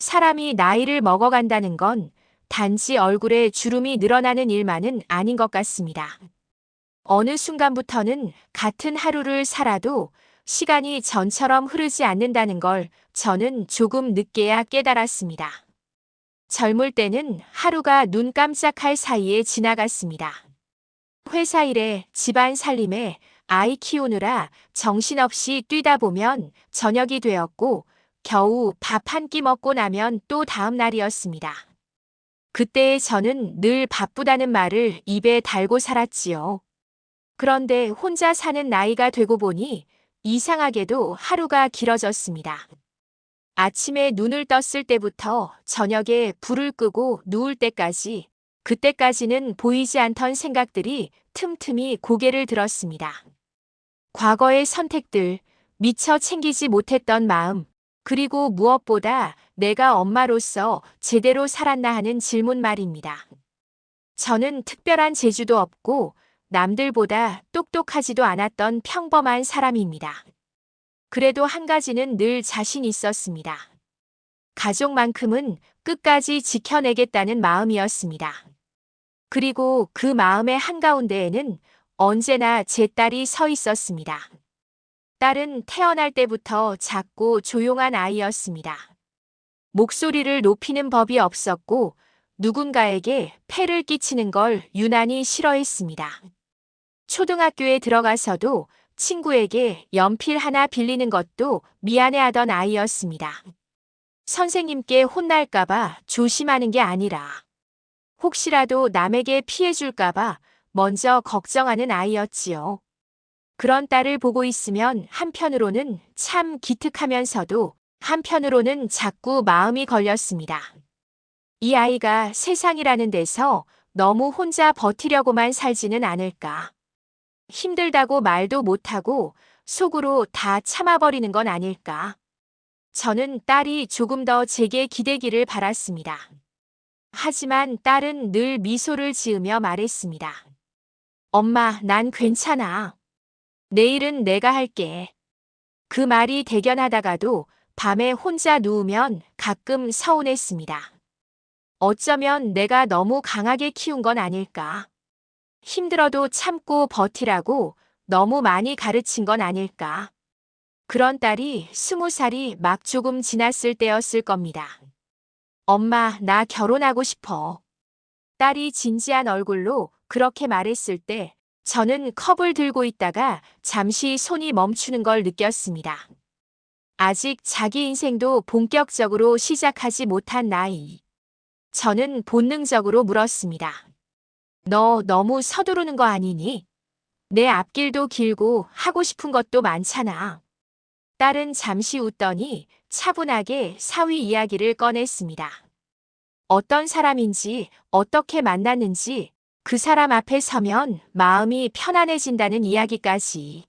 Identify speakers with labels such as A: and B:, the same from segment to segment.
A: 사람이 나이를 먹어간다는 건 단지 얼굴에 주름이 늘어나는 일만은 아닌 것 같습니다. 어느 순간부터는 같은 하루를 살아도 시간이 전처럼 흐르지 않는다는 걸 저는 조금 늦게야 깨달았습니다. 젊을 때는 하루가 눈 깜짝할 사이에 지나갔습니다. 회사 일에, 집안 살림에, 아이 키우느라 정신없이 뛰다 보면 저녁이 되었고 겨우 밥 한 끼 먹고 나면 또 다음 날이었습니다. 그때의 저는 늘 바쁘다는 말을 입에 달고 살았지요. 그런데 혼자 사는 나이가 되고 보니 이상하게도 하루가 길어졌습니다. 아침에 눈을 떴을 때부터 저녁에 불을 끄고 누울 때까지, 그때까지는 보이지 않던 생각들이 틈틈이 고개를 들었습니다. 과거의 선택들, 미처 챙기지 못했던 마음, 그리고 무엇보다 내가 엄마로서 제대로 살았나 하는 질문 말입니다. 저는 특별한 재주도 없고 남들보다 똑똑하지도 않았던 평범한 사람입니다. 그래도 한 가지는 늘 자신 있었습니다. 가족만큼은 끝까지 지켜내겠다는 마음이었습니다. 그리고 그 마음의 한가운데에는 언제나 제 딸이 서 있었습니다. 딸은 태어날 때부터 작고 조용한 아이였습니다. 목소리를 높이는 법이 없었고 누군가에게 폐를 끼치는 걸 유난히 싫어했습니다. 초등학교에 들어가서도 친구에게 연필 하나 빌리는 것도 미안해하던 아이였습니다. 선생님께 혼날까봐 조심하는 게 아니라 혹시라도 남에게 피해줄까봐 먼저 걱정하는 아이였지요. 그런 딸을 보고 있으면 한편으로는 참 기특하면서도 한편으로는 자꾸 마음이 걸렸습니다. 이 아이가 세상이라는 데서 너무 혼자 버티려고만 살지는 않을까. 힘들다고 말도 못하고 속으로 다 참아버리는 건 아닐까. 저는 딸이 조금 더 제게 기대기를 바랐습니다. 하지만 딸은 늘 미소를 지으며 말했습니다. 엄마, 난 괜찮아. 내일은 내가 할게. 그 말이 대견하다가도 밤에 혼자 누우면 가끔 서운했습니다. 어쩌면 내가 너무 강하게 키운 건 아닐까. 힘들어도 참고 버티라고 너무 많이 가르친 건 아닐까. 그런 딸이 20살이 막 조금 지났을 때였을 겁니다. 엄마, 나 결혼하고 싶어. 딸이 진지한 얼굴로 그렇게 말했을 때 저는 컵을 들고 있다가 잠시 손이 멈추는 걸 느꼈습니다. 아직 자기 인생도 본격적으로 시작하지 못한 나이. 저는 본능적으로 물었습니다. 너 너무 서두르는 거 아니니? 내 앞길도 길고 하고 싶은 것도 많잖아. 딸은 잠시 웃더니 차분하게 사위 이야기를 꺼냈습니다. 어떤 사람인지, 어떻게 만났는지, 그 사람 앞에 서면 마음이 편안해진다는 이야기까지.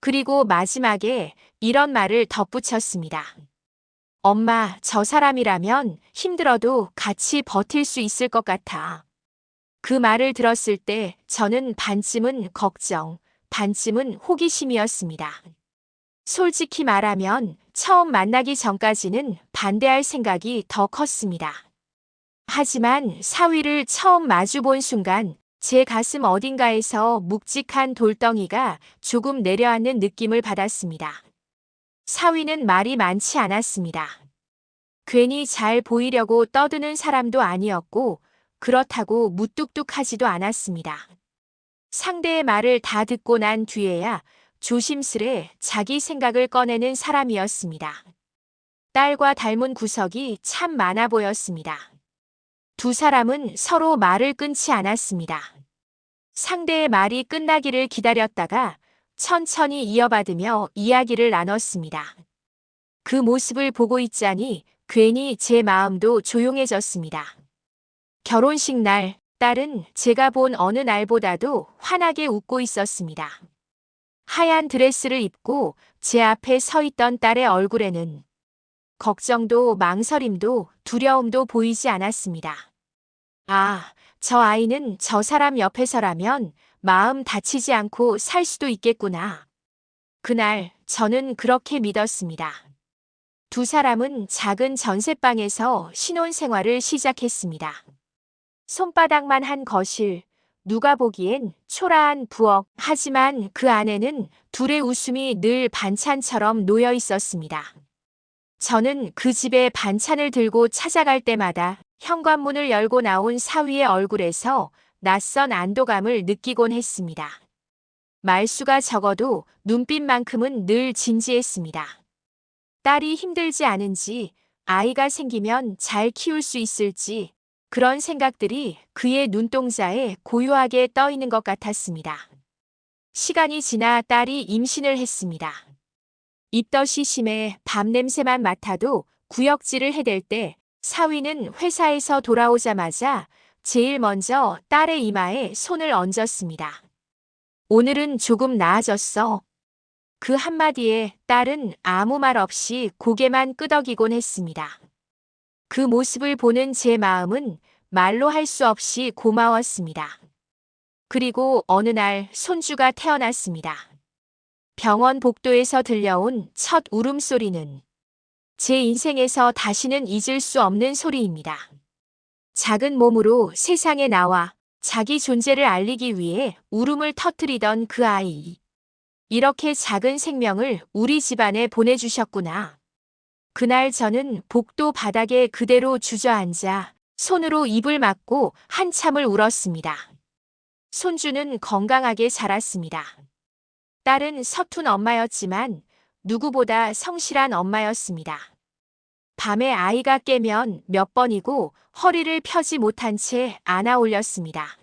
A: 그리고 마지막에 이런 말을 덧붙였습니다. 엄마, 저 사람이라면 힘들어도 같이 버틸 수 있을 것 같아. 그 말을 들었을 때 저는 반쯤은 걱정, 반쯤은 호기심이었습니다. 솔직히 말하면 처음 만나기 전까지는 반대할 생각이 더 컸습니다. 하지만 사위를 처음 마주본 순간 제 가슴 어딘가에서 묵직한 돌덩이가 조금 내려앉는 느낌을 받았습니다. 사위는 말이 많지 않았습니다. 괜히 잘 보이려고 떠드는 사람도 아니었고 그렇다고 무뚝뚝하지도 않았습니다. 상대의 말을 다 듣고 난 뒤에야 조심스레 자기 생각을 꺼내는 사람이었습니다. 딸과 닮은 구석이 참 많아 보였습니다. 두 사람은 서로 말을 끊지 않았습니다. 상대의 말이 끝나기를 기다렸다가 천천히 이어받으며 이야기를 나눴습니다. 그 모습을 보고 있자니 괜히 제 마음도 조용해졌습니다. 결혼식 날, 딸은 제가 본 어느 날보다도 환하게 웃고 있었습니다. 하얀 드레스를 입고 제 앞에 서 있던 딸의 얼굴에는 걱정도 망설임도 두려움도 보이지 않았습니다. 아, 저 아이는 저 사람 옆에서라면 마음 다치지 않고 살 수도 있겠구나. 그날 저는 그렇게 믿었습니다. 두 사람은 작은 전셋방에서 신혼생활을 시작했습니다. 손바닥만 한 거실, 누가 보기엔 초라한 부엌. 하지만 그 안에는 둘의 웃음이 늘 반찬처럼 놓여 있었습니다. 저는 그 집에 반찬을 들고 찾아갈 때마다 현관문을 열고 나온 사위의 얼굴에서 낯선 안도감을 느끼곤 했습니다. 말수가 적어도 눈빛만큼은 늘 진지했습니다. 딸이 힘들지 않은지, 아이가 생기면 잘 키울 수 있을지, 그런 생각들이 그의 눈동자에 고요하게 떠 있는 것 같았습니다. 시간이 지나 딸이 임신을 했습니다. 입덧이 심해 밤 냄새만 맡아도 구역질을 해댈 때 사위는 회사에서 돌아오자마자 제일 먼저 딸의 이마에 손을 얹었습니다. 오늘은 조금 나아졌어. 그 한마디에 딸은 아무 말 없이 고개만 끄덕이곤 했습니다. 그 모습을 보는 제 마음은 말로 할 수 없이 고마웠습니다. 그리고 어느 날 손주가 태어났습니다. 병원 복도에서 들려온 첫 울음소리는 제 인생에서 다시는 잊을 수 없는 소리입니다. 작은 몸으로 세상에 나와 자기 존재를 알리기 위해 울음을 터뜨리던 그 아이. 이렇게 작은 생명을 우리 집안에 보내주셨구나. 그날 저는 복도 바닥에 그대로 주저앉아 손으로 입을 막고 한참을 울었습니다. 손주는 건강하게 자랐습니다. 딸은 서툰 엄마였지만 누구보다 성실한 엄마였습니다. 밤에 아이가 깨면 몇 번이고 허리를 펴지 못한 채 안아 올렸습니다.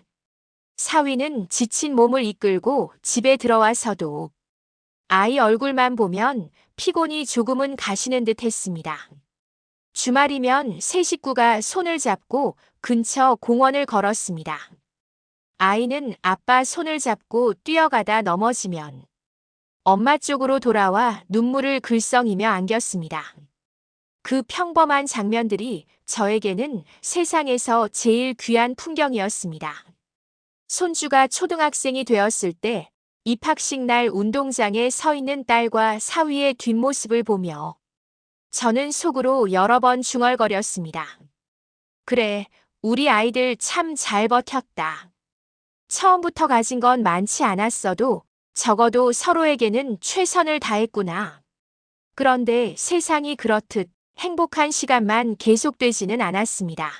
A: 사위는 지친 몸을 이끌고 집에 들어와서도 아이 얼굴만 보면 피곤이 조금은 가시는 듯 했습니다. 주말이면 세 식구가 손을 잡고 근처 공원을 걸었습니다. 아이는 아빠 손을 잡고 뛰어가다 넘어지면 엄마 쪽으로 돌아와 눈물을 글썽이며 안겼습니다. 그 평범한 장면들이 저에게는 세상에서 제일 귀한 풍경이었습니다. 손주가 초등학생이 되었을 때 입학식 날 운동장에 서 있는 딸과 사위의 뒷모습을 보며 저는 속으로 여러 번 중얼거렸습니다. 그래, 우리 아이들 참 잘 버텼다. 처음부터 가진 건 많지 않았어도 적어도 서로에게는 최선을 다했구나. 그런데 세상이 그렇듯 행복한 시간만 계속되지는 않았습니다.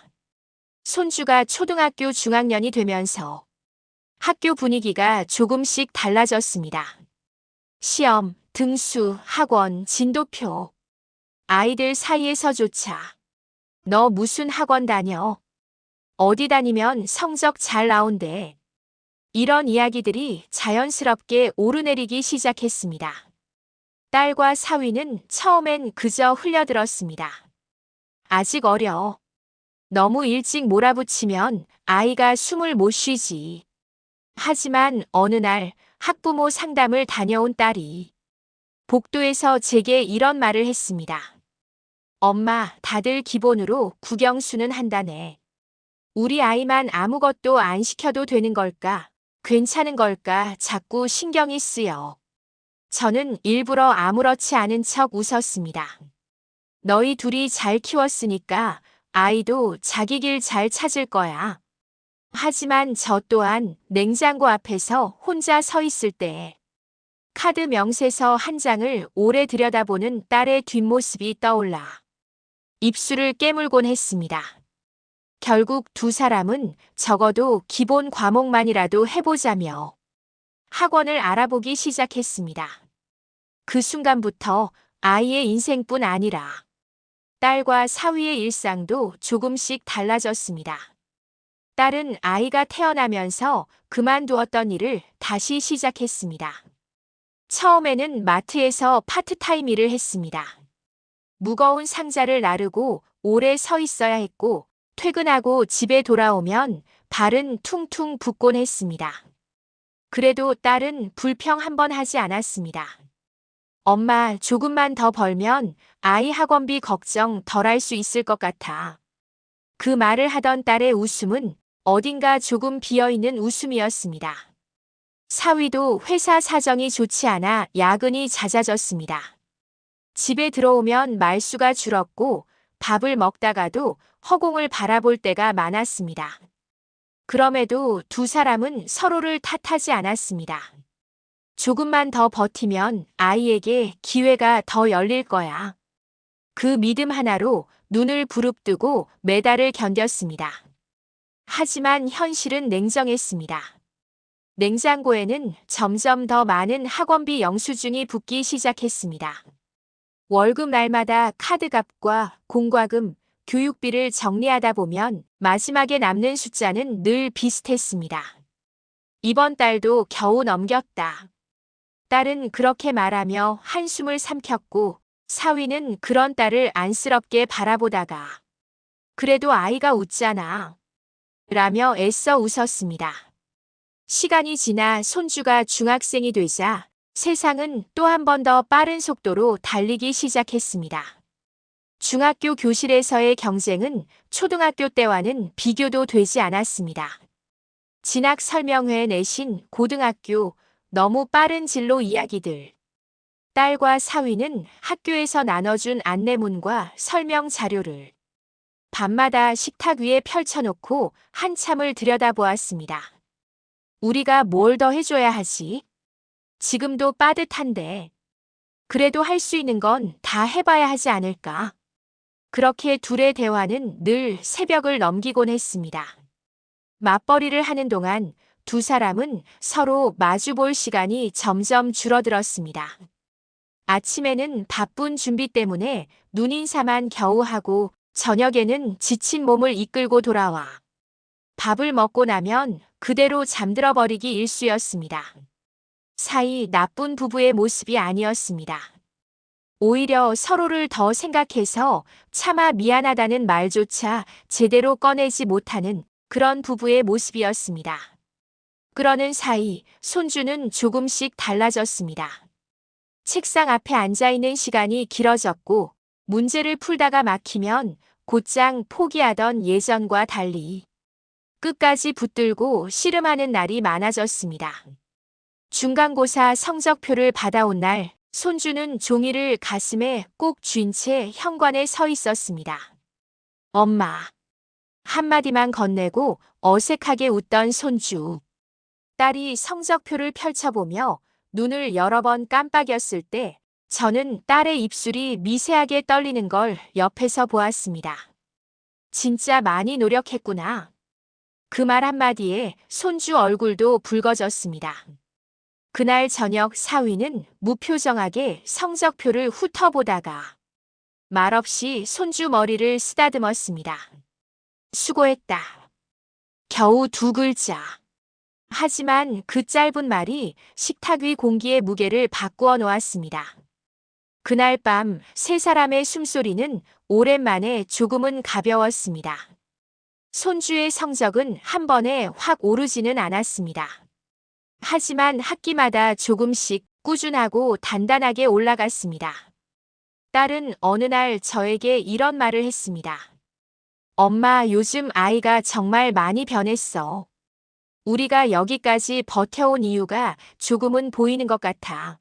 A: 손주가 초등학교 중학년이 되면서 학교 분위기가 조금씩 달라졌습니다. 시험, 등수, 학원, 진도표. 아이들 사이에서조차 너 무슨 학원 다녀? 어디 다니면 성적 잘 나온대. 이런 이야기들이 자연스럽게 오르내리기 시작했습니다. 딸과 사위는 처음엔 그저 흘려들었습니다. 아직 어려. 너무 일찍 몰아붙이면 아이가 숨을 못 쉬지. 하지만 어느 날 학부모 상담을 다녀온 딸이 복도에서 제게 이런 말을 했습니다. 엄마, 다들 기본으로 국영수는 한다네. 우리 아이만 아무것도 안 시켜도 되는 걸까? 괜찮은 걸까? 자꾸 신경이 쓰여. 저는 일부러 아무렇지 않은 척 웃었습니다. 너희 둘이 잘 키웠으니까 아이도 자기 길 잘 찾을 거야. 하지만 저 또한 냉장고 앞에서 혼자 서 있을 때 카드 명세서 한 장을 오래 들여다보는 딸의 뒷모습이 떠올라 입술을 깨물곤 했습니다. 결국 두 사람은 적어도 기본 과목만이라도 해보자며 학원을 알아보기 시작했습니다. 그 순간부터 아이의 인생뿐 아니라 딸과 사위의 일상도 조금씩 달라졌습니다. 딸은 아이가 태어나면서 그만두었던 일을 다시 시작했습니다. 처음에는 마트에서 파트타임 일을 했습니다. 무거운 상자를 나르고 오래 서 있어야 했고 퇴근하고 집에 돌아오면 발은 퉁퉁 붓곤 했습니다. 그래도 딸은 불평 한 번 하지 않았습니다. 엄마, 조금만 더 벌면 아이 학원비 걱정 덜 할 수 있을 것 같아. 그 말을 하던 딸의 웃음은 어딘가 조금 비어있는 웃음이었습니다. 사위도 회사 사정이 좋지 않아 야근이 잦아졌습니다. 집에 들어오면 말수가 줄었고 밥을 먹다가도 허공을 바라볼 때가 많았습니다. 그럼에도 두 사람은 서로를 탓하지 않았습니다. 조금만 더 버티면 아이에게 기회가 더 열릴 거야. 그 믿음 하나로 눈을 부릅뜨고 매달을 견뎠습니다. 하지만 현실은 냉정했습니다. 냉장고에는 점점 더 많은 학원비 영수증이 붙기 시작했습니다. 월급 날마다 카드값과 공과금, 교육비를 정리하다 보면 마지막에 남는 숫자는 늘 비슷했습니다. 이번 달도 겨우 넘겼다. 딸은 그렇게 말하며 한숨을 삼켰고 사위는 그런 딸을 안쓰럽게 바라보다가 그래도 아이가 웃잖아 라며 애써 웃었습니다. 시간이 지나 손주가 중학생이 되자 세상은 또 한 번 더 빠른 속도로 달리기 시작했습니다. 중학교 교실에서의 경쟁은 초등학교 때와는 비교도 되지 않았습니다. 진학 설명회 내신 고등학교, 너무 빠른 진로 이야기들. 딸과 사위는 학교에서 나눠준 안내문과 설명 자료를 밤마다 식탁 위에 펼쳐놓고 한참을 들여다보았습니다. 우리가 뭘 더 해줘야 하지? 지금도 빠듯한데. 그래도 할 수 있는 건 다 해봐야 하지 않을까? 그렇게 둘의 대화는 늘 새벽을 넘기곤 했습니다. 맞벌이를 하는 동안 두 사람은 서로 마주볼 시간이 점점 줄어들었습니다. 아침에는 바쁜 준비 때문에 눈인사만 겨우 하고 저녁에는 지친 몸을 이끌고 돌아와 밥을 먹고 나면 그대로 잠들어 버리기 일쑤였습니다. 사이 나쁜 부부의 모습이 아니었습니다. 오히려 서로를 더 생각해서 차마 미안하다는 말조차 제대로 꺼내지 못하는 그런 부부의 모습이었습니다. 그러는 사이 손주는 조금씩 달라졌습니다. 책상 앞에 앉아있는 시간이 길어졌고 문제를 풀다가 막히면 곧장 포기하던 예전과 달리 끝까지 붙들고 씨름하는 날이 많아졌습니다. 중간고사 성적표를 받아온 날 손주는 종이를 가슴에 꼭 쥔 채 현관에 서 있었습니다. 엄마. 한마디만 건네고 어색하게 웃던 손주. 딸이 성적표를 펼쳐보며 눈을 여러 번 깜빡였을 때 저는 딸의 입술이 미세하게 떨리는 걸 옆에서 보았습니다. 진짜 많이 노력했구나. 그 말 한마디에 손주 얼굴도 붉어졌습니다. 그날 저녁 사위는 무표정하게 성적표를 훑어보다가 말없이 손주 머리를 쓰다듬었습니다. 수고했다. 겨우 두 글자. 하지만 그 짧은 말이 식탁 위 공기의 무게를 바꾸어 놓았습니다. 그날 밤 세 사람의 숨소리는 오랜만에 조금은 가벼웠습니다. 손주의 성적은 한 번에 확 오르지는 않았습니다. 하지만 학기마다 조금씩 꾸준하고 단단하게 올라갔습니다. 딸은 어느 날 저에게 이런 말을 했습니다. 엄마, 요즘 아이가 정말 많이 변했어. 우리가 여기까지 버텨온 이유가 조금은 보이는 것 같아.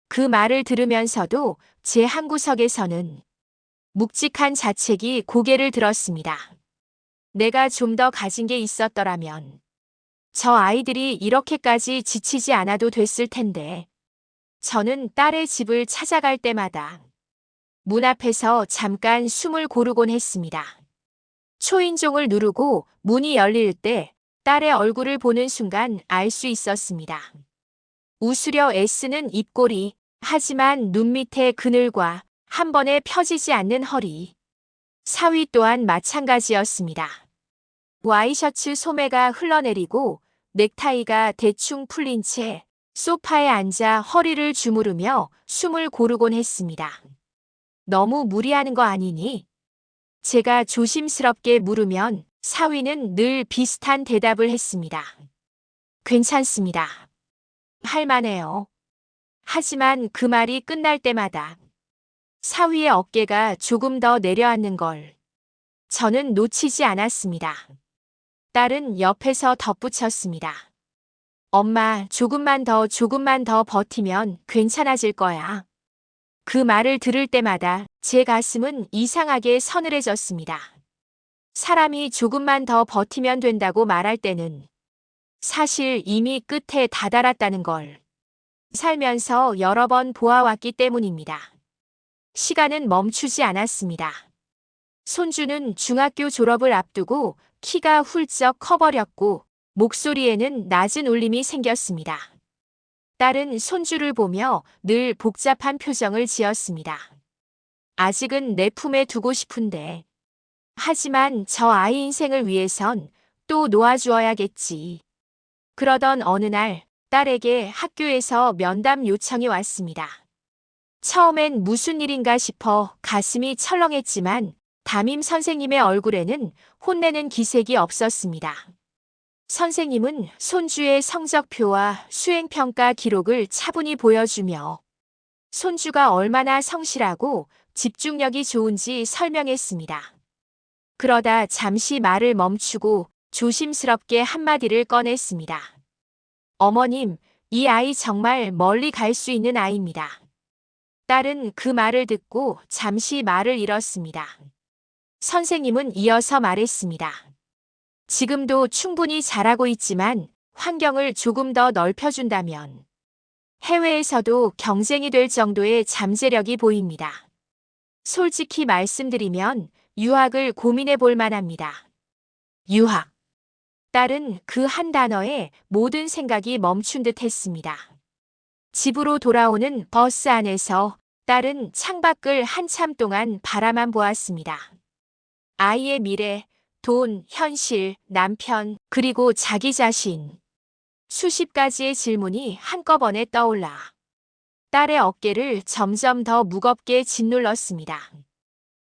A: 그 말을 들으면서도 제 한구석에서는 묵직한 자책이 고개를 들었습니다. 내가 좀 더 가진 게 있었더라면 저 아이들이 이렇게까지 지치지 않아도 됐을 텐데. 저는 딸의 집을 찾아갈 때마다 문 앞에서 잠깐 숨을 고르곤 했습니다. 초인종을 누르고 문이 열릴 때 딸의 얼굴을 보는 순간 알 수 있었습니다. 웃으려 애쓰는 입꼬리, 하지만 눈 밑의 그늘과 한 번에 펴지지 않는 허리. 사위 또한 마찬가지였습니다. 와이셔츠 소매가 흘러내리고 넥타이가 대충 풀린 채 소파에 앉아 허리를 주무르며 숨을 고르곤 했습니다. 너무 무리하는 거 아니니? 제가 조심스럽게 물으면 사위는 늘 비슷한 대답을 했습니다. 괜찮습니다. 할만해요. 하지만 그 말이 끝날 때마다 사위의 어깨가 조금 더 내려앉는 걸 저는 놓치지 않았습니다. 딸은 옆에서 덧붙였습니다. 엄마, 조금만 더 버티면 괜찮아질 거야. 그 말을 들을 때마다 제 가슴은 이상하게 서늘해졌습니다. 사람이 조금만 더 버티면 된다고 말할 때는 사실 이미 끝에 다다랐다는 걸 살면서 여러 번 보아왔기 때문입니다. 시간은 멈추지 않았습니다. 손주는 중학교 졸업을 앞두고 키가 훌쩍 커버렸고 목소리에는 낮은 울림이 생겼습니다. 딸은 손주를 보며 늘 복잡한 표정을 지었습니다. 아직은 내 품에 두고 싶은데. 하지만 저 아이 인생을 위해선 또 놓아주어야겠지. 그러던 어느 날 딸에게 학교에서 면담 요청이 왔습니다. 처음엔 무슨 일인가 싶어 가슴이 철렁했지만 담임 선생님의 얼굴에는 혼내는 기색이 없었습니다. 선생님은 손주의 성적표와 수행평가 기록을 차분히 보여주며 손주가 얼마나 성실하고 집중력이 좋은지 설명했습니다. 그러다 잠시 말을 멈추고 조심스럽게 한마디를 꺼냈습니다. 어머님, 이 아이 정말 멀리 갈 수 있는 아이입니다. 딸은 그 말을 듣고 잠시 말을 잃었습니다. 선생님은 이어서 말했습니다. 지금도 충분히 잘하고 있지만 환경을 조금 더 넓혀준다면 해외에서도 경쟁이 될 정도의 잠재력이 보입니다. 솔직히 말씀드리면 유학을 고민해 볼 만합니다. 유학. 딸은 그 한 단어에 모든 생각이 멈춘 듯 했습니다. 집으로 돌아오는 버스 안에서 딸은 창밖을 한참 동안 바라만 보았습니다. 아이의 미래, 돈, 현실, 남편, 그리고 자기 자신. 수십 가지의 질문이 한꺼번에 떠올라 딸의 어깨를 점점 더 무겁게 짓눌렀습니다.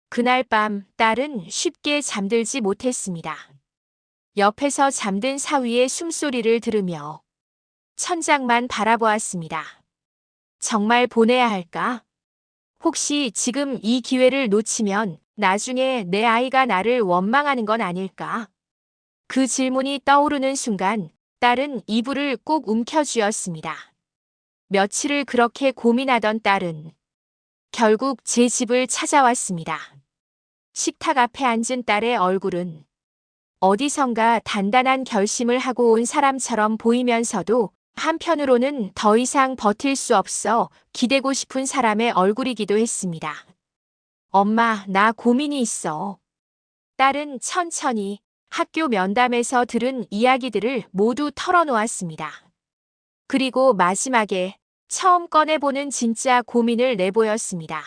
A: 그날 밤 딸은 쉽게 잠들지 못했습니다. 옆에서 잠든 사위의 숨소리를 들으며 천장만 바라보았습니다. 정말 보내야 할까? 혹시 지금 이 기회를 놓치면 나중에 내 아이가 나를 원망하는 건 아닐까? 그 질문이 떠오르는 순간 딸은 이불을 꼭 움켜쥐었습니다. 며칠을 그렇게 고민하던 딸은 결국 제 집을 찾아왔습니다. 식탁 앞에 앉은 딸의 얼굴은 어디선가 단단한 결심을 하고 온 사람처럼 보이면서도 한편으로는 더 이상 버틸 수 없어 기대고 싶은 사람의 얼굴이기도 했습니다. 엄마, 나 고민이 있어. 딸은 천천히 학교 면담에서 들은 이야기들을 모두 털어놓았습니다. 그리고 마지막에 처음 꺼내보는 진짜 고민을 내보였습니다.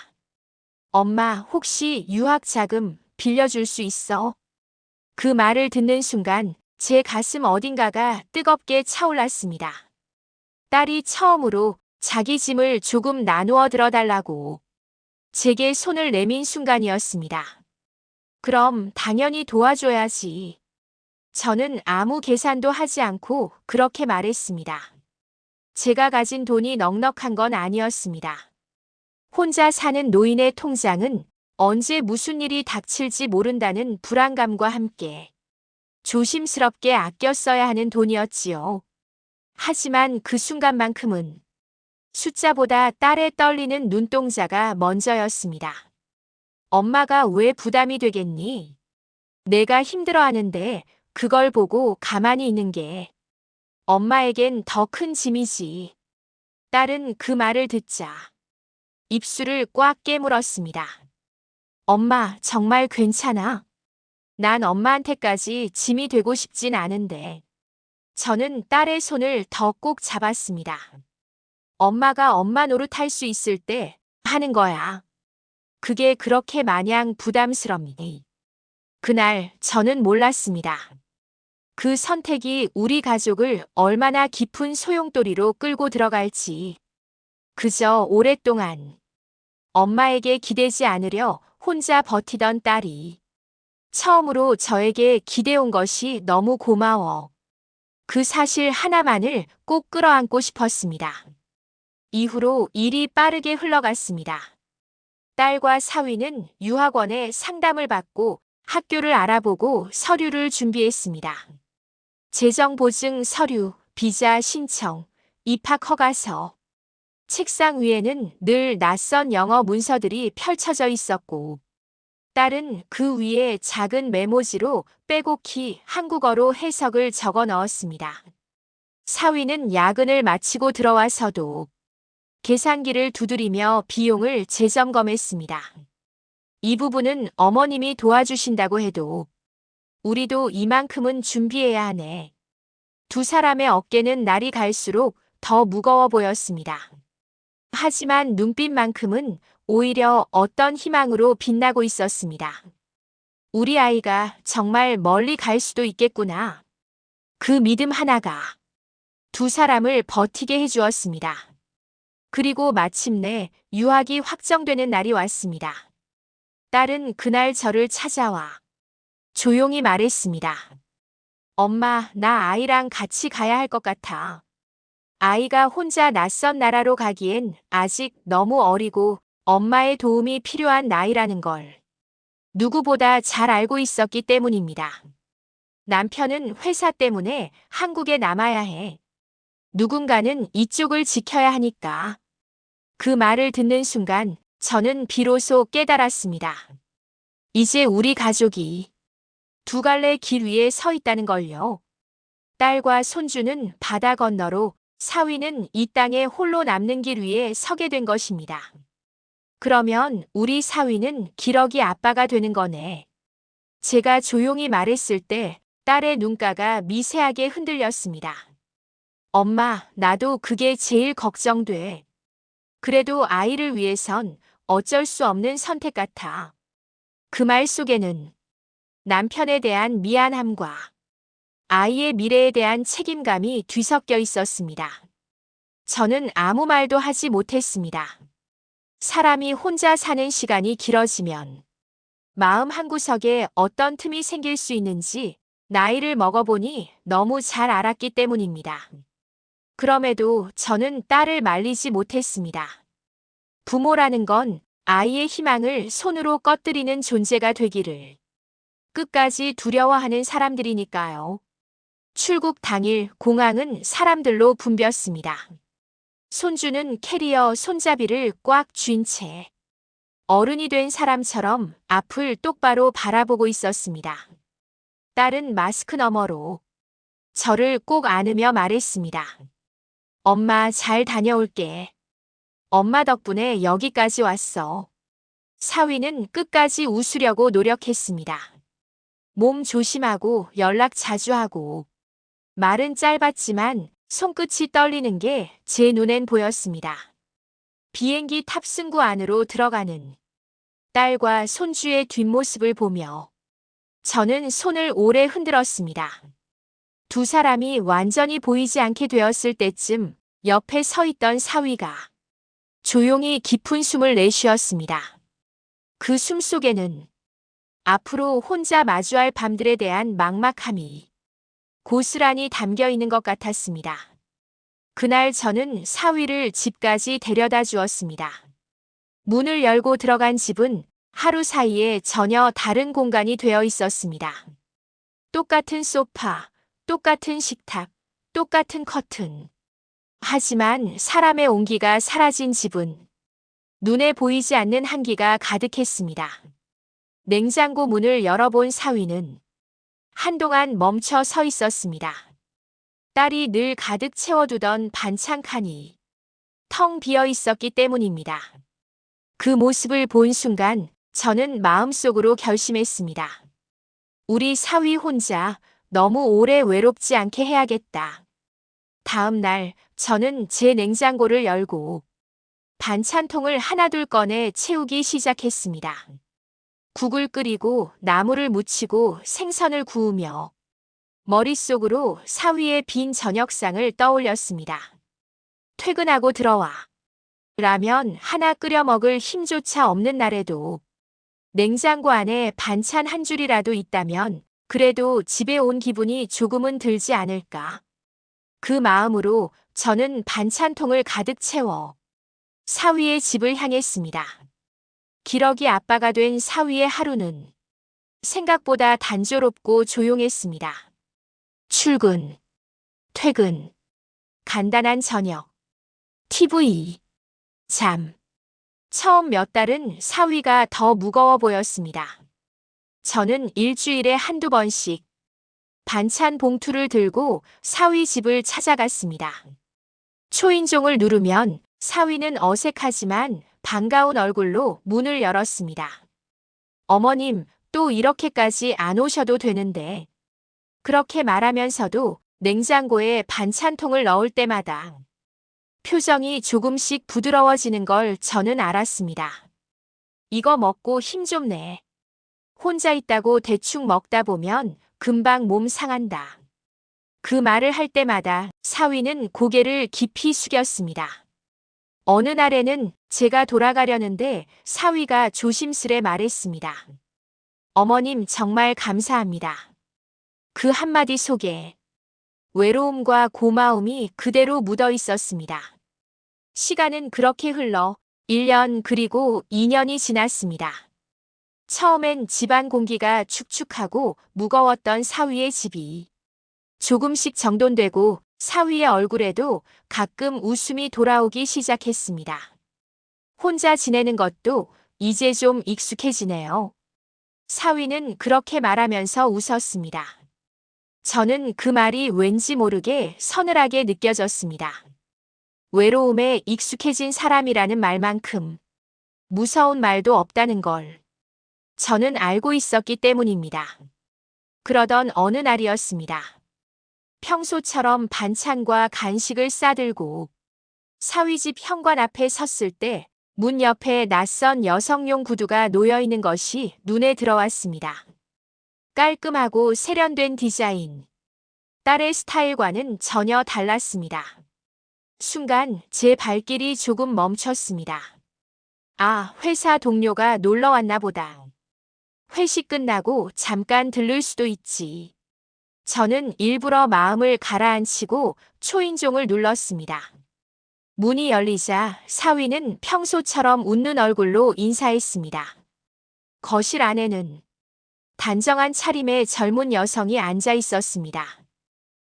A: 엄마, 혹시 유학 자금 빌려줄 수 있어? 그 말을 듣는 순간 제 가슴 어딘가가 뜨겁게 차올랐습니다. 딸이 처음으로 자기 짐을 조금 나누어 들어달라고 제게 손을 내민 순간이었습니다. 그럼 당연히 도와줘야지. 저는 아무 계산도 하지 않고 그렇게 말했습니다. 제가 가진 돈이 넉넉한 건 아니었습니다. 혼자 사는 노인의 통장은 언제 무슨 일이 닥칠지 모른다는 불안감과 함께 조심스럽게 아껴 써야 하는 돈이었지요. 하지만 그 순간만큼은 숫자보다 딸의 떨리는 눈동자가 먼저였습니다. 엄마가 왜 부담이 되겠니? 내가 힘들어하는데 그걸 보고 가만히 있는 게 엄마에겐 더 큰 짐이지. 딸은 그 말을 듣자 입술을 꽉 깨물었습니다. 엄마, 정말 괜찮아. 난 엄마한테까지 짐이 되고 싶진 않은데. 저는 딸의 손을 더 꼭 잡았습니다. 엄마가 엄마 노릇할 수 있을 때 하는 거야. 그게 그렇게 마냥 부담스럽니? 그날 저는 몰랐습니다. 그 선택이 우리 가족을 얼마나 깊은 소용돌이로 끌고 들어갈지. 그저 오랫동안 엄마에게 기대지 않으려 혼자 버티던 딸이 처음으로 저에게 기대온 것이 너무 고마워. 그 사실 하나만을 꼭 끌어안고 싶었습니다. 이후로 일이 빠르게 흘러갔습니다. 딸과 사위는 유학원에 상담을 받고 학교를 알아보고 서류를 준비했습니다. 재정 보증 서류, 비자 신청, 입학 허가서. 책상 위에는 늘 낯선 영어 문서들이 펼쳐져 있었고, 딸은 그 위에 작은 메모지로 빼곡히 한국어로 해석을 적어 넣었습니다. 사위는 야근을 마치고 들어와서도 계산기를 두드리며 비용을 재점검했습니다. 이 부분은 어머님이 도와주신다고 해도 우리도 이만큼은 준비해야 하네. 두 사람의 어깨는 날이 갈수록 더 무거워 보였습니다. 하지만 눈빛만큼은 오히려 어떤 희망으로 빛나고 있었습니다. 우리 아이가 정말 멀리 갈 수도 있겠구나. 그 믿음 하나가 두 사람을 버티게 해주었습니다. 그리고 마침내 유학이 확정되는 날이 왔습니다. 딸은 그날 저를 찾아와 조용히 말했습니다. 엄마, 나 아이랑 같이 가야 할 것 같아. 아이가 혼자 낯선 나라로 가기엔 아직 너무 어리고 엄마의 도움이 필요한 나이라는 걸 누구보다 잘 알고 있었기 때문입니다. 남편은 회사 때문에 한국에 남아야 해. 누군가는 이쪽을 지켜야 하니까. 그 말을 듣는 순간 저는 비로소 깨달았습니다. 이제 우리 가족이 두 갈래 길 위에 서 있다는 걸요. 딸과 손주는 바다 건너로, 사위는 이 땅에 홀로 남는 길 위에 서게 된 것입니다. 그러면 우리 사위는 기러기 아빠가 되는 거네. 제가 조용히 말했을 때 딸의 눈가가 미세하게 흔들렸습니다. 엄마, 나도 그게 제일 걱정돼. 그래도 아이를 위해선 어쩔 수 없는 선택 같아. 그 말 속에는 남편에 대한 미안함과 아이의 미래에 대한 책임감이 뒤섞여 있었습니다. 저는 아무 말도 하지 못했습니다. 사람이 혼자 사는 시간이 길어지면 마음 한구석에 어떤 틈이 생길 수 있는지 나이를 먹어보니 너무 잘 알았기 때문입니다. 그럼에도 저는 딸을 말리지 못했습니다. 부모라는 건 아이의 희망을 손으로 꺼뜨리는 존재가 되기를 끝까지 두려워하는 사람들이니까요. 출국 당일 공항은 사람들로 붐볐습니다. 손주는 캐리어 손잡이를 꽉 쥔 채 어른이 된 사람처럼 앞을 똑바로 바라보고 있었습니다. 딸은 마스크 너머로 저를 꼭 안으며 말했습니다. 엄마, 잘 다녀올게. 엄마 덕분에 여기까지 왔어. 사위는 끝까지 웃으려고 노력했습니다. 몸 조심하고 연락 자주 하고. 말은 짧았지만 손끝이 떨리는 게 제 눈엔 보였습니다. 비행기 탑승구 안으로 들어가는 딸과 손주의 뒷모습을 보며 저는 손을 오래 흔들었습니다. 두 사람이 완전히 보이지 않게 되었을 때쯤 옆에 서 있던 사위가 조용히 깊은 숨을 내쉬었습니다. 그 숨 속에는 앞으로 혼자 마주할 밤들에 대한 막막함이 고스란히 담겨 있는 것 같았습니다. 그날 저는 사위를 집까지 데려다 주었습니다. 문을 열고 들어간 집은 하루 사이에 전혀 다른 공간이 되어 있었습니다. 똑같은 소파, 똑같은 식탁, 똑같은 커튼. 하지만 사람의 온기가 사라진 집은 눈에 보이지 않는 한기가 가득했습니다. 냉장고 문을 열어본 사위는 한동안 멈춰 서 있었습니다. 딸이 늘 가득 채워두던 반찬 칸이 텅 비어 있었기 때문입니다. 그 모습을 본 순간 저는 마음속으로 결심했습니다. 우리 사위 혼자 너무 오래 외롭지 않게 해야겠다. 다음 날 저는 제 냉장고를 열고 반찬통을 하나둘 꺼내 채우기 시작했습니다. 국을 끓이고 나물을 무치고 생선을 구우며 머릿속으로 사위의 빈 저녁상을 떠올렸습니다. 퇴근하고 들어와 라면 하나 끓여 먹을 힘조차 없는 날에도 냉장고 안에 반찬 한 줄이라도 있다면 그래도 집에 온 기분이 조금은 들지 않을까. 그 마음으로 저는 반찬통을 가득 채워 사위의 집을 향했습니다. 기러기 아빠가 된 사위의 하루는 생각보다 단조롭고 조용했습니다. 출근, 퇴근, 간단한 저녁, TV, 잠. 처음 몇 달은 사위가 더 무거워 보였습니다. 저는 일주일에 한두 번씩 반찬 봉투를 들고 사위 집을 찾아갔습니다. 초인종을 누르면 사위는 어색하지만 반가운 얼굴로 문을 열었습니다. 어머님, 또 이렇게까지 안 오셔도 되는데. 그렇게 말하면서도 냉장고에 반찬통을 넣을 때마다 표정이 조금씩 부드러워지는 걸 저는 알았습니다. 이거 먹고 힘 좀 내. 혼자 있다고 대충 먹다 보면 금방 몸 상한다. 그 말을 할 때마다 사위는 고개를 깊이 숙였습니다. 어느 날에는 제가 돌아가려는데 사위가 조심스레 말했습니다. 어머님 정말 감사합니다. 그 한마디 속에 외로움과 고마움이 그대로 묻어 있었습니다. 시간은 그렇게 흘러 1년 그리고 2년이 지났습니다. 처음엔 집안 공기가 축축하고 무거웠던 사위의 집이 조금씩 정돈되고 사위의 얼굴에도 가끔 웃음이 돌아오기 시작했습니다. 혼자 지내는 것도 이제 좀 익숙해지네요. 사위는 그렇게 말하면서 웃었습니다. 저는 그 말이 왠지 모르게 서늘하게 느껴졌습니다. 외로움에 익숙해진 사람이라는 말만큼 무서운 말도 없다는 걸 저는 알고 있었기 때문입니다. 그러던 어느 날이었습니다. 평소처럼 반찬과 간식을 싸들고 사위집 현관 앞에 섰을 때 문 옆에 낯선 여성용 구두가 놓여 있는 것이 눈에 들어왔습니다. 깔끔하고 세련된 디자인. 딸의 스타일과는 전혀 달랐습니다. 순간 제 발길이 조금 멈췄습니다. 아, 회사 동료가 놀러 왔나 보다. 회식 끝나고 잠깐 들를 수도 있지. 저는 일부러 마음을 가라앉히고 초인종을 눌렀습니다. 문이 열리자 사위는 평소처럼 웃는 얼굴로 인사했습니다. 거실 안에는 단정한 차림의 젊은 여성이 앉아 있었습니다.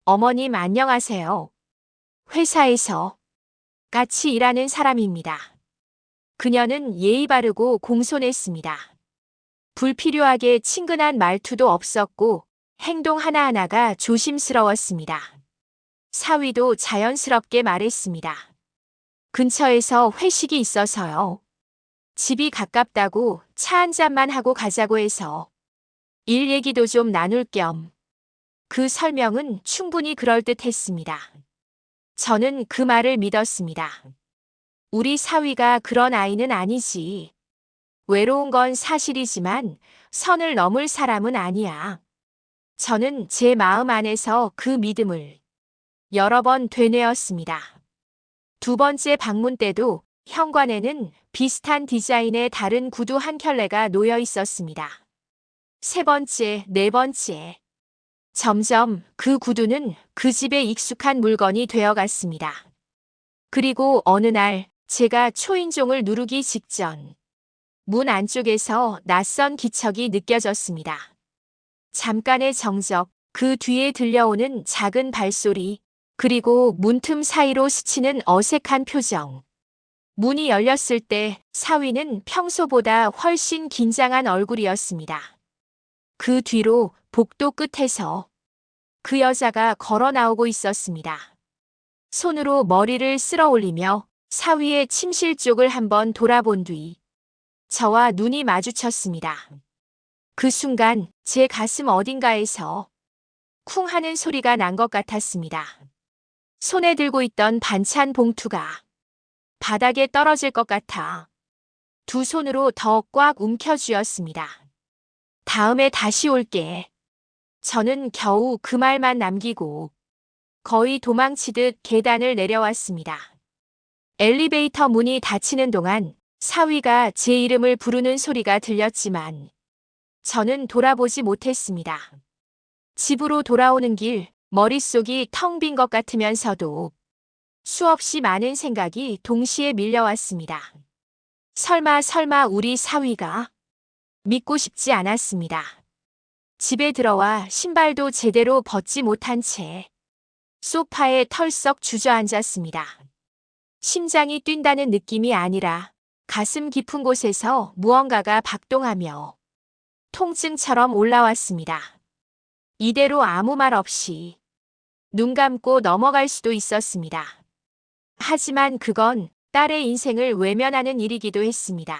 A: 어머님 안녕하세요. 회사에서 같이 일하는 사람입니다. 그녀는 예의 바르고 공손했습니다. 불필요하게 친근한 말투도 없었고 행동 하나하나가 조심스러웠습니다. 사위도 자연스럽게 말했습니다. 근처에서 회식이 있어서요. 집이 가깝다고 차 한 잔만 하고 가자고 해서 일 얘기도 좀 나눌 겸. 그 설명은 충분히 그럴듯했습니다. 저는 그 말을 믿었습니다. 우리 사위가 그런 아이는 아니지. 외로운 건 사실이지만 선을 넘을 사람은 아니야. 저는 제 마음 안에서 그 믿음을 여러 번 되뇌었습니다. 두 번째 방문 때도 현관에는 비슷한 디자인의 다른 구두 한 켤레가 놓여 있었습니다. 세 번째, 네 번째. 점점 그 구두는 그 집에 익숙한 물건이 되어갔습니다. 그리고 어느 날 제가 초인종을 누르기 직전 문 안쪽에서 낯선 기척이 느껴졌습니다. 잠깐의 정적, 그 뒤에 들려오는 작은 발소리, 그리고 문틈 사이로 스치는 어색한 표정. 문이 열렸을 때 사위는 평소보다 훨씬 긴장한 얼굴이었습니다. 그 뒤로 복도 끝에서 그 여자가 걸어 나오고 있었습니다. 손으로 머리를 쓸어 올리며 사위의 침실 쪽을 한번 돌아본 뒤 저와 눈이 마주쳤습니다. 그 순간 제 가슴 어딘가에서 쿵 하는 소리가 난 것 같았습니다. 손에 들고 있던 반찬 봉투가 바닥에 떨어질 것 같아 두 손으로 더 꽉 움켜쥐었습니다. 다음에 다시 올게. 저는 겨우 그 말만 남기고 거의 도망치듯 계단을 내려왔습니다. 엘리베이터 문이 닫히는 동안 사위가 제 이름을 부르는 소리가 들렸지만 저는 돌아보지 못했습니다. 집으로 돌아오는 길 머릿속이 텅 빈 것 같으면서도 수없이 많은 생각이 동시에 밀려왔습니다. 설마 우리 사위가? 믿고 싶지 않았습니다. 집에 들어와 신발도 제대로 벗지 못한 채 소파에 털썩 주저앉았습니다. 심장이 뛴다는 느낌이 아니라 가슴 깊은 곳에서 무언가가 박동하며 통증처럼 올라왔습니다. 이대로 아무 말 없이 눈 감고 넘어갈 수도 있었습니다. 하지만 그건 딸의 인생을 외면하는 일이기도 했습니다.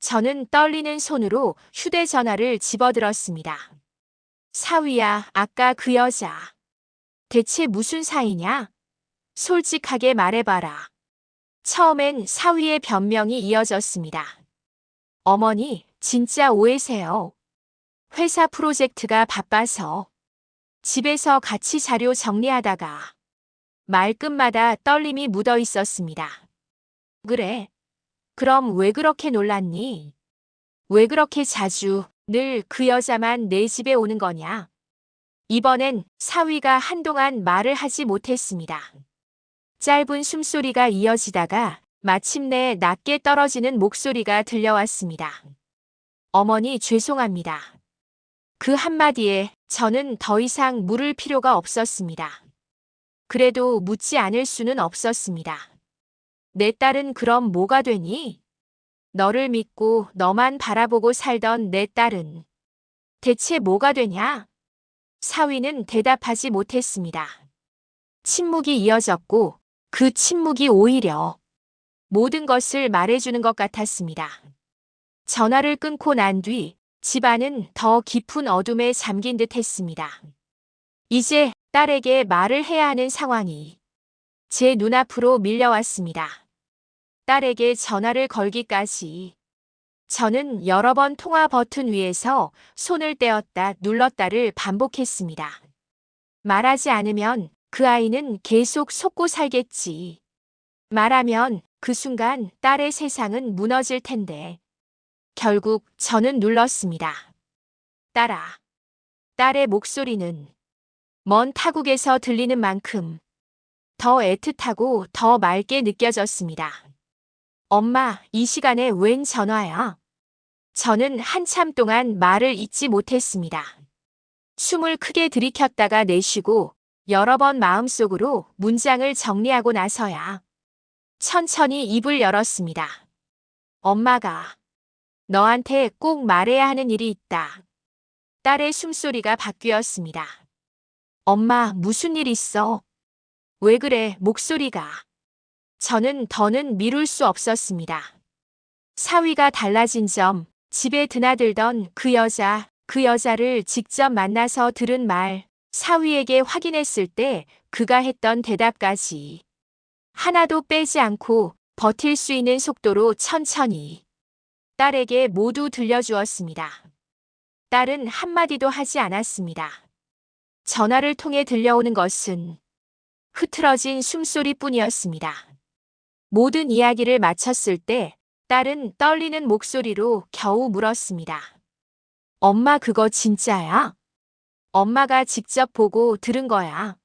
A: 저는 떨리는 손으로 휴대전화를 집어들었습니다. 사위야, 아까 그 여자. 대체 무슨 사이냐? 솔직하게 말해봐라. 처음엔 사위의 변명이 이어졌습니다. 어머니, 진짜 오해세요. 회사 프로젝트가 바빠서 집에서 같이 자료 정리하다가 말끝마다 떨림이 묻어 있었습니다. 그래? 그럼 왜 그렇게 놀랐니? 왜 그렇게 자주 늘 그 여자만 내 집에 오는 거냐? 이번엔 사위가 한동안 말을 하지 못했습니다. 짧은 숨소리가 이어지다가 마침내 낮게 떨어지는 목소리가 들려왔습니다. 어머니 죄송합니다. 그 한마디에 저는 더 이상 물을 필요가 없었습니다. 그래도 묻지 않을 수는 없었습니다. 내 딸은 그럼 뭐가 되니? 너를 믿고 너만 바라보고 살던 내 딸은 대체 뭐가 되냐? 사위는 대답하지 못했습니다. 침묵이 이어졌고 그 침묵이 오히려 모든 것을 말해주는 것 같았습니다. 전화를 끊고 난 뒤 집안은 더 깊은 어둠에 잠긴 듯 했습니다. 이제 딸에게 말을 해야 하는 상황이 제 눈앞으로 밀려왔습니다. 딸에게 전화를 걸기까지 저는 여러 번 통화 버튼 위에서 손을 떼었다 눌렀다를 반복했습니다. 말하지 않으면 그 아이는 계속 속고 살겠지. 말하면 그 순간 딸의 세상은 무너질 텐데. 결국 저는 눌렀습니다. 딸아. 딸의 목소리는 먼 타국에서 들리는 만큼 더 애틋하고 더 맑게 느껴졌습니다. 엄마, 이 시간에 웬 전화야? 저는 한참 동안 말을 잇지 못했습니다. 숨을 크게 들이켰다가 내쉬고 여러 번 마음속으로 문장을 정리하고 나서야 천천히 입을 열었습니다. 엄마가 너한테 꼭 말해야 하는 일이 있다. 딸의 숨소리가 바뀌었습니다. 엄마, 무슨 일 있어? 왜 그래, 목소리가. 저는 더는 미룰 수 없었습니다. 사위가 달라진 점, 집에 드나들던 그 여자를 직접 만나서 들은 말, 사위에게 확인했을 때 그가 했던 대답까지 하나도 빼지 않고 버틸 수 있는 속도로 천천히 딸에게 모두 들려주었습니다. 딸은 한마디도 하지 않았습니다. 전화를 통해 들려오는 것은 흐트러진 숨소리뿐이었습니다. 모든 이야기를 마쳤을 때 딸은 떨리는 목소리로 겨우 물었습니다. 엄마, 그거 진짜야? 엄마가 직접 보고 들은 거야.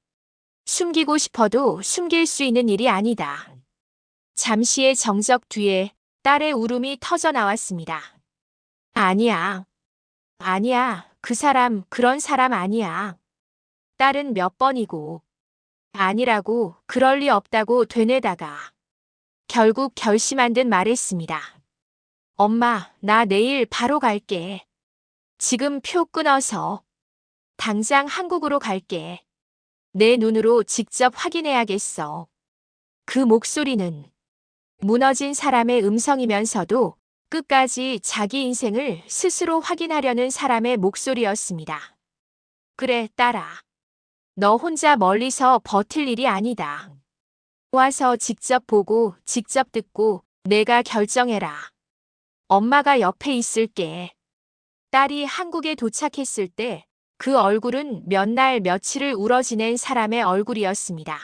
A: 숨기고 싶어도 숨길 수 있는 일이 아니다. 잠시의 정적 뒤에 딸의 울음이 터져 나왔습니다. 아니야. 아니야. 그 사람, 그런 사람 아니야. 딸은 몇 번이고 아니라고, 그럴 리 없다고 되뇌다가 결국 결심한 듯 말했습니다. 엄마, 나 내일 바로 갈게. 지금 표 끊어서 당장 한국으로 갈게. 내 눈으로 직접 확인해야겠어. 그 목소리는 무너진 사람의 음성이면서도 끝까지 자기 인생을 스스로 확인하려는 사람의 목소리였습니다. 그래, 딸아. 너 혼자 멀리서 버틸 일이 아니다. 와서 직접 보고 직접 듣고 내가 결정해라. 엄마가 옆에 있을게. 딸이 한국에 도착했을 때 그 얼굴은 몇 날 며칠을 울어지낸 사람의 얼굴이었습니다.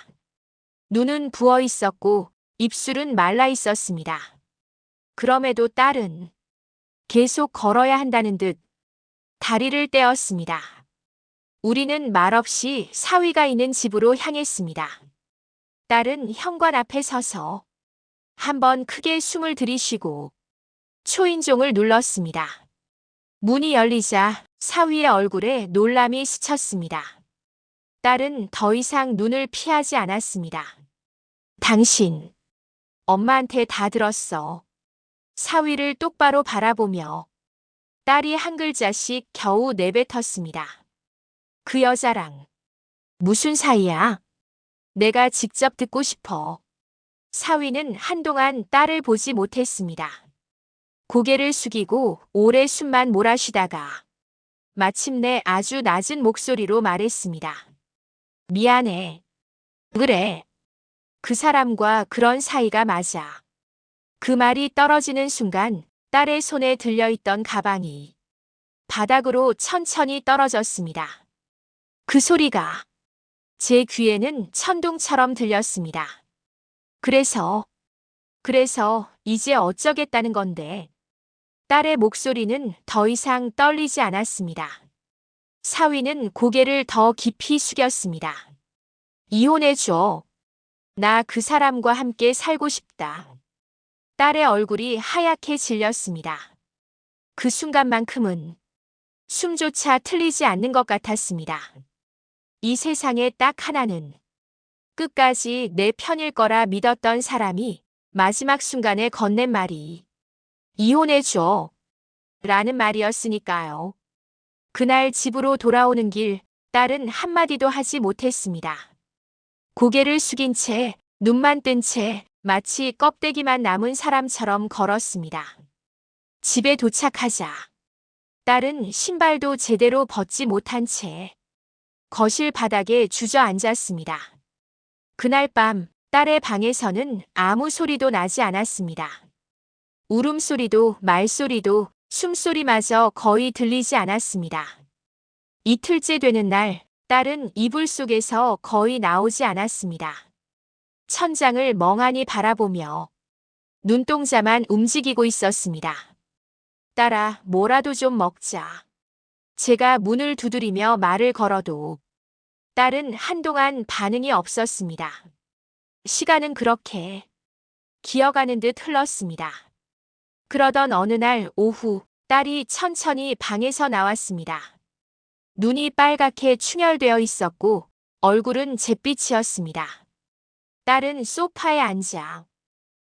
A: 눈은 부어 있었고 입술은 말라 있었습니다. 그럼에도 딸은 계속 걸어야 한다는 듯 다리를 떼었습니다. 우리는 말없이 사위가 있는 집으로 향했습니다. 딸은 현관 앞에 서서 한번 크게 숨을 들이쉬고 초인종을 눌렀습니다. 문이 열리자 사위의 얼굴에 놀람이 스쳤습니다. 딸은 더 이상 눈을 피하지 않았습니다. 당신, 엄마한테 다 들었어. 사위를 똑바로 바라보며 딸이 한 글자씩 겨우 내뱉었습니다. 그 여자랑 무슨 사이야? 내가 직접 듣고 싶어. 사위는 한동안 딸을 보지 못했습니다. 고개를 숙이고 오래 숨만 몰아쉬다가 마침내 아주 낮은 목소리로 말했습니다. 미안해. 그래. 그 사람과 그런 사이가 맞아. 그 말이 떨어지는 순간 딸의 손에 들려있던 가방이 바닥으로 천천히 떨어졌습니다. 그 소리가 제 귀에는 천둥처럼 들렸습니다. 그래서 이제 어쩌겠다는 건데. 딸의 목소리는 더 이상 떨리지 않았습니다. 사위는 고개를 더 깊이 숙였습니다. 이혼해줘. 나 그 사람과 함께 살고 싶다. 딸의 얼굴이 하얗게 질렸습니다. 그 순간만큼은 숨조차 틀리지 않는 것 같았습니다. 이 세상에 딱 하나는 끝까지 내 편일 거라 믿었던 사람이 마지막 순간에 건넨 말이 이혼해줘 라는 말이었으니까요. 그날 집으로 돌아오는 길 딸은 한마디도 하지 못했습니다. 고개를 숙인 채 눈만 뜬 채 마치 껍데기만 남은 사람처럼 걸었습니다. 집에 도착하자 딸은 신발도 제대로 벗지 못한 채 거실 바닥에 주저앉았습니다. 그날 밤 딸의 방에서는 아무 소리도 나지 않았습니다. 울음소리도 말소리도 숨소리마저 거의 들리지 않았습니다. 이틀째 되는 날 딸은 이불 속에서 거의 나오지 않았습니다. 천장을 멍하니 바라보며 눈동자만 움직이고 있었습니다. 딸아, 뭐라도 좀 먹자. 제가 문을 두드리며 말을 걸어도 딸은 한동안 반응이 없었습니다. 시간은 그렇게 기어가는 듯 흘렀습니다. 그러던 어느 날 오후 딸이 천천히 방에서 나왔습니다. 눈이 빨갛게 충혈되어 있었고 얼굴은 잿빛이었습니다. 딸은 소파에 앉아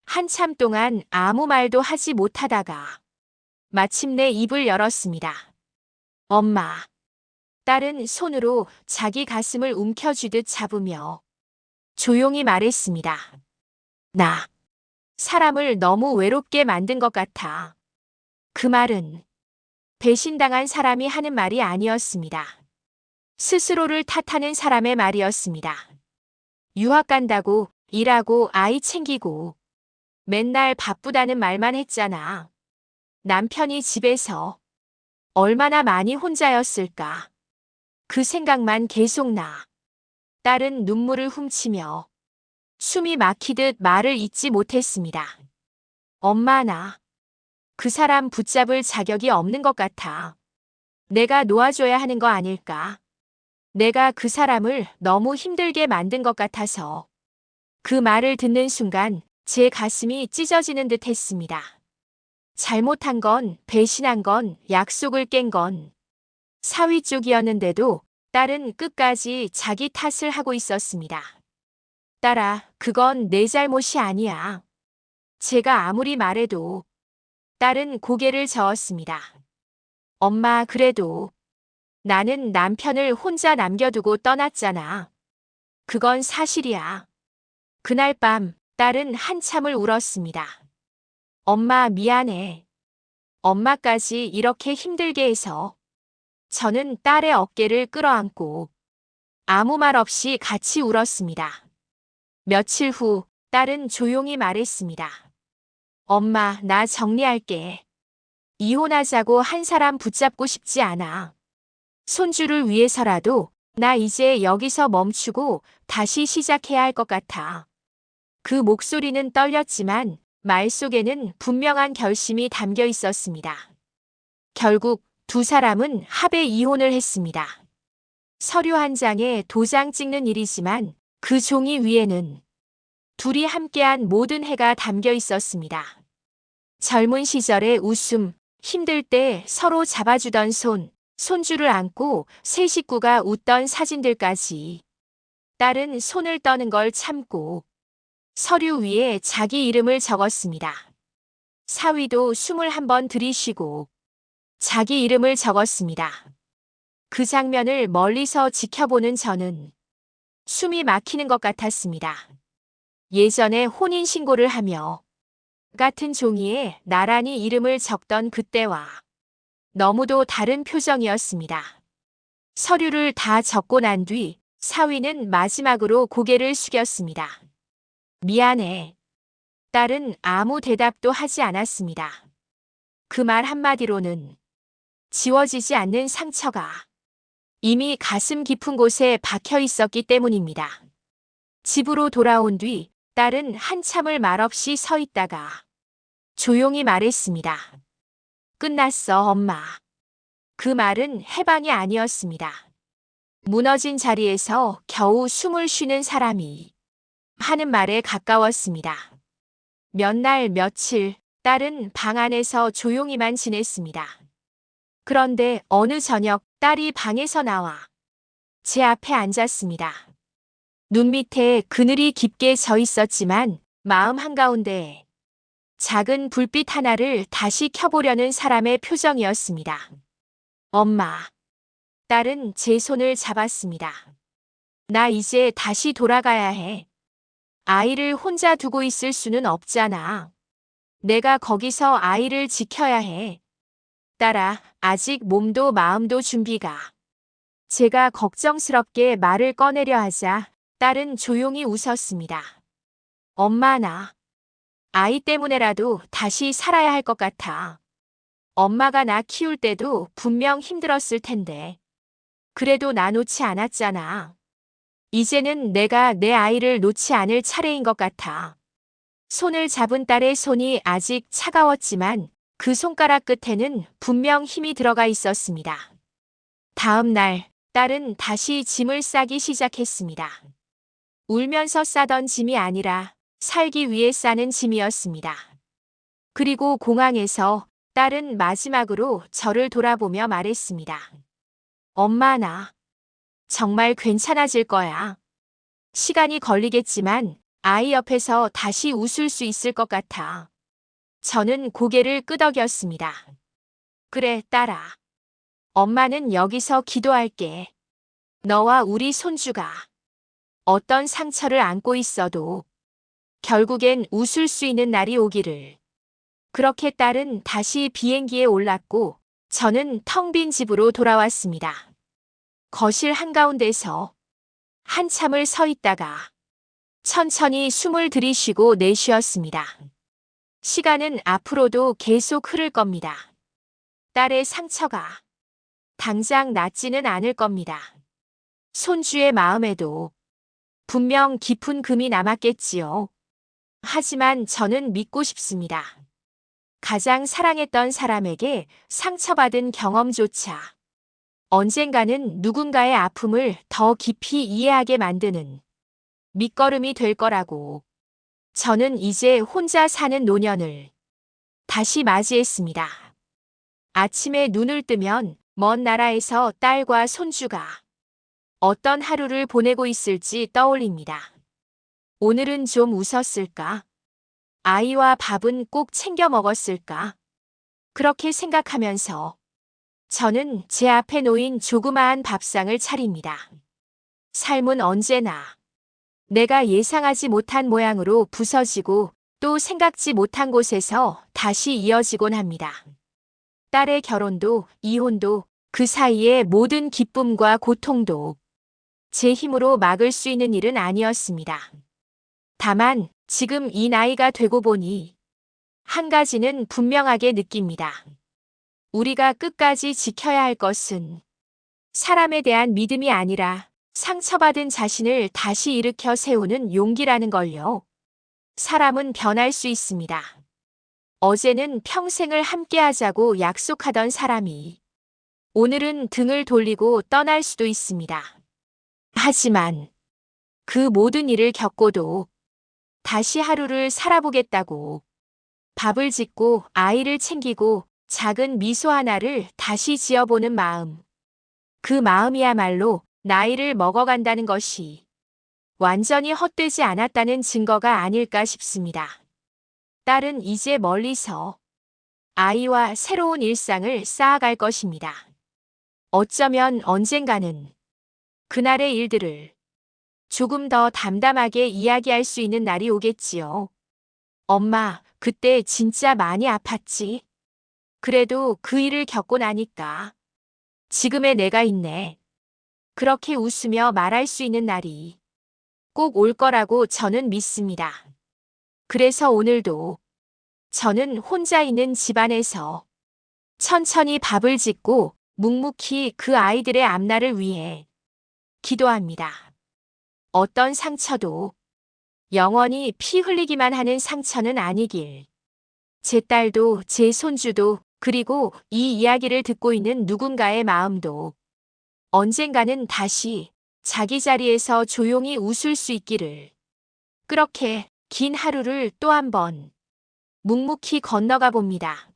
A: 한참 동안 아무 말도 하지 못하다가 마침내 입을 열었습니다. 엄마. 딸은 손으로 자기 가슴을 움켜쥐듯 잡으며 조용히 말했습니다. 나 사람을 너무 외롭게 만든 것 같아. 그 말은 배신당한 사람이 하는 말이 아니었습니다. 스스로를 탓하는 사람의 말이었습니다. 유학 간다고 일하고 아이 챙기고 맨날 바쁘다는 말만 했잖아. 남편이 집에서 얼마나 많이 혼자였을까. 그 생각만 계속 나. 딸은 눈물을 훔치며 숨이 막히듯 말을 잇지 못했습니다. 엄마, 나 그 사람 붙잡을 자격이 없는 것 같아. 내가 놓아줘야 하는 거 아닐까? 내가 그 사람을 너무 힘들게 만든 것 같아서. 그 말을 듣는 순간 제 가슴이 찢어지는 듯 했습니다. 잘못한 건, 배신한 건, 약속을 깬 건 사위 쪽이었는데도 딸은 끝까지 자기 탓을 하고 있었습니다. 딸아, 그건 내 잘못이 아니야. 제가 아무리 말해도. 딸은 고개를 저었습니다. 엄마, 그래도 나는 남편을 혼자 남겨두고 떠났잖아. 그건 사실이야. 그날 밤 딸은 한참을 울었습니다. 엄마, 미안해. 엄마까지 이렇게 힘들게 해서. 저는 딸의 어깨를 끌어안고 아무 말 없이 같이 울었습니다. 며칠 후 딸은 조용히 말했습니다. 엄마, 나 정리할게. 이혼하자고 한 사람 붙잡고 싶지 않아. 손주를 위해서라도 나 이제 여기서 멈추고 다시 시작해야 할 것 같아. 그 목소리는 떨렸지만 말 속에는 분명한 결심이 담겨 있었습니다. 결국 두 사람은 합의 이혼을 했습니다. 서류 한 장에 도장 찍는 일이지만 그 종이 위에는 둘이 함께한 모든 해가 담겨 있었습니다. 젊은 시절의 웃음, 힘들 때 서로 잡아주던 손, 손주를 안고 세 식구가 웃던 사진들까지. 딸은 손을 떠는 걸 참고 서류 위에 자기 이름을 적었습니다. 사위도 숨을 한번 들이쉬고 자기 이름을 적었습니다. 그 장면을 멀리서 지켜보는 저는 숨이 막히는 것 같았습니다. 예전에 혼인신고를 하며 같은 종이에 나란히 이름을 적던 그때와 너무도 다른 표정이었습니다. 서류를 다 적고 난 뒤 사위는 마지막으로 고개를 숙였습니다. 미안해. 딸은 아무 대답도 하지 않았습니다. 그 말 한마디로는 지워지지 않는 상처가 이미 가슴 깊은 곳에 박혀 있었기 때문입니다. 집으로 돌아온 뒤 딸은 한참을 말없이 서 있다가 조용히 말했습니다. 끝났어, 엄마. 그 말은 해방이 아니었습니다. 무너진 자리에서 겨우 숨을 쉬는 사람이 하는 말에 가까웠습니다. 몇 날 며칠 딸은 방 안에서 조용히만 지냈습니다. 그런데 어느 저녁 딸이 방에서 나와 제 앞에 앉았습니다. 눈 밑에 그늘이 깊게 져 있었지만 마음 한가운데 작은 불빛 하나를 다시 켜보려는 사람의 표정이었습니다. 엄마. 딸은 제 손을 잡았습니다. 나 이제 다시 돌아가야 해. 아이를 혼자 두고 있을 수는 없잖아. 내가 거기서 아이를 지켜야 해. 딸아, 아직 몸도 마음도 준비가. 제가 걱정스럽게 말을 꺼내려 하자 딸은 조용히 웃었습니다. 엄마, 나 아이 때문에라도 다시 살아야 할 것 같아. 엄마가 나 키울 때도 분명 힘들었을 텐데. 그래도 나 놓지 않았잖아. 이제는 내가 내 아이를 놓지 않을 차례인 것 같아. 손을 잡은 딸의 손이 아직 차가웠지만 그 손가락 끝에는 분명 힘이 들어가 있었습니다. 다음 날 딸은 다시 짐을 싸기 시작했습니다. 울면서 싸던 짐이 아니라 살기 위해 싸는 짐이었습니다. 그리고 공항에서 딸은 마지막으로 저를 돌아보며 말했습니다. 엄마, 나 정말 괜찮아질 거야. 시간이 걸리겠지만 아이 옆에서 다시 웃을 수 있을 것 같아. 저는 고개를 끄덕였습니다. 그래, 딸아. 엄마는 여기서 기도할게. 너와 우리 손주가 어떤 상처를 안고 있어도 결국엔 웃을 수 있는 날이 오기를. 그렇게 딸은 다시 비행기에 올랐고 저는 텅 빈 집으로 돌아왔습니다. 거실 한가운데서 한참을 서 있다가 천천히 숨을 들이쉬고 내쉬었습니다. 시간은 앞으로도 계속 흐를 겁니다. 딸의 상처가 당장 낫지는 않을 겁니다. 손주의 마음에도 분명 깊은 금이 남았겠지요. 하지만 저는 믿고 싶습니다. 가장 사랑했던 사람에게 상처받은 경험조차 언젠가는 누군가의 아픔을 더 깊이 이해하게 만드는 밑거름이 될 거라고. 저는 이제 혼자 사는 노년을 다시 맞이했습니다. 아침에 눈을 뜨면 먼 나라에서 딸과 손주가 어떤 하루를 보내고 있을지 떠올립니다. 오늘은 좀 웃었을까? 아이와 밥은 꼭 챙겨 먹었을까? 그렇게 생각하면서 저는 제 앞에 놓인 조그마한 밥상을 차립니다. 삶은 언제나 내가 예상하지 못한 모양으로 부서지고 또 생각지 못한 곳에서 다시 이어지곤 합니다. 딸의 결혼도 이혼도 그 사이의 모든 기쁨과 고통도 제 힘으로 막을 수 있는 일은 아니었습니다. 다만 지금 이 나이가 되고 보니 한 가지는 분명하게 느낍니다. 우리가 끝까지 지켜야 할 것은 사람에 대한 믿음이 아니라 상처받은 자신을 다시 일으켜 세우는 용기라는 걸요. 사람은 변할 수 있습니다. 어제는 평생을 함께하자고 약속하던 사람이 오늘은 등을 돌리고 떠날 수도 있습니다. 하지만 그 모든 일을 겪고도 다시 하루를 살아보겠다고 밥을 짓고 아이를 챙기고 작은 미소 하나를 다시 지어보는 마음. 그 마음이야말로 나이를 먹어간다는 것이 완전히 헛되지 않았다는 증거가 아닐까 싶습니다. 딸은 이제 멀리서 아이와 새로운 일상을 쌓아갈 것입니다. 어쩌면 언젠가는 그날의 일들을 조금 더 담담하게 이야기할 수 있는 날이 오겠지요. 엄마, 그때 진짜 많이 아팠지? 그래도 그 일을 겪고 나니까 지금의 내가 있네. 그렇게 웃으며 말할 수 있는 날이 꼭 올 거라고 저는 믿습니다. 그래서 오늘도 저는 혼자 있는 집안에서 천천히 밥을 짓고 묵묵히 그 아이들의 앞날을 위해 기도합니다. 어떤 상처도 영원히 피 흘리기만 하는 상처는 아니길. 제 딸도 제 손주도 그리고 이 이야기를 듣고 있는 누군가의 마음도 언젠가는 다시 자기 자리에서 조용히 웃을 수 있기를. 그렇게 긴 하루를 또 한 번 묵묵히 건너가 봅니다.